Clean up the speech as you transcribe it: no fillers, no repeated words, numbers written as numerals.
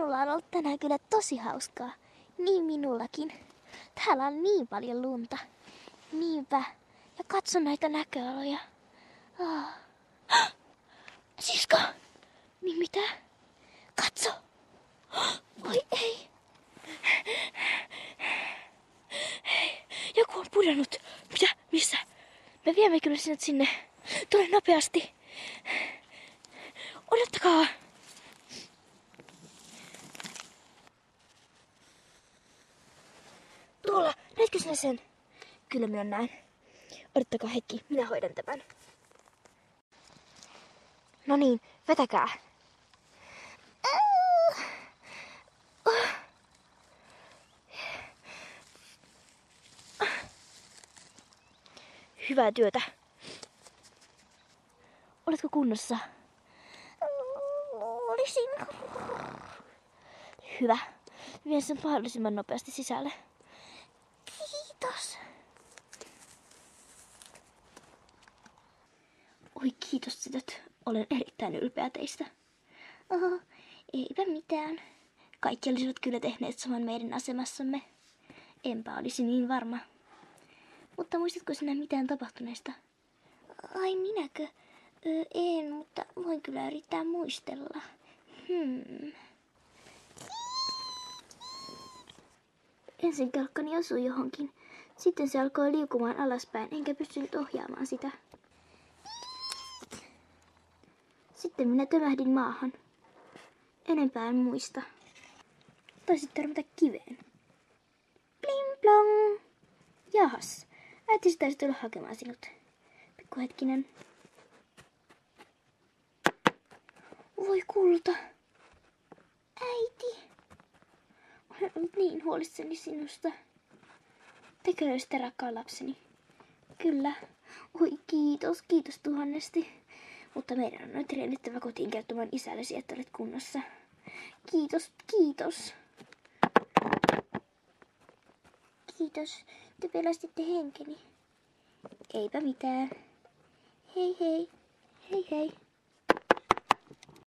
Minulla on ollut tänään kyllä tosi hauskaa. Niin minullakin. Täällä on niin paljon lunta. Niinpä. Ja katso näitä näköaloja. Sisko! Niin mitä? Katso! Oi ei! Hei, joku on pudonnut. Mitä? Missä? Me viemme kyllä sinut sinne. Tule nopeasti. Odottakaa! Tuolla, näetkö sinä sen? Kyllä minä näen. Odottakaa hetki, minä hoidan tämän. No niin, vetäkää. Hyvää työtä. Oletko kunnossa? Olisin. Hyvä. Vien sen mahdollisimman nopeasti sisälle. Kiitos. Oi kiitos tytöt. Olen erittäin ylpeä teistä. Oho, eipä mitään. Kaikki olisivat kyllä tehneet saman meidän asemassamme. Enpä olisi niin varma. Mutta muistatko sinä mitään tapahtuneesta? Ai minäkö? En, mutta voin kyllä yrittää muistella. Ensin kelkkani osui johonkin. Sitten se alkoi liukumaan alaspäin, enkä pystynyt ohjaamaan sitä. Sitten minä tömähdin maahan. Enempää en muista. Taisit törmätä kiveen. Bling blong! Jahas, äitisi taisi tulla hakemaan sinut. Pikkuhetkinen. Voi kulta. Äiti. Olen ollut niin huolissani sinusta. Tekö löysitte rakkaan lapseni? Kyllä. Oi kiitos, kiitos tuhannesti. Mutta meidän on nyt riennettävä kotiin kertomaan isällesi, että olet kunnossa. Kiitos, kiitos. Kiitos, te pelastitte henkeni. Eipä mitään. Hei hei, hei hei.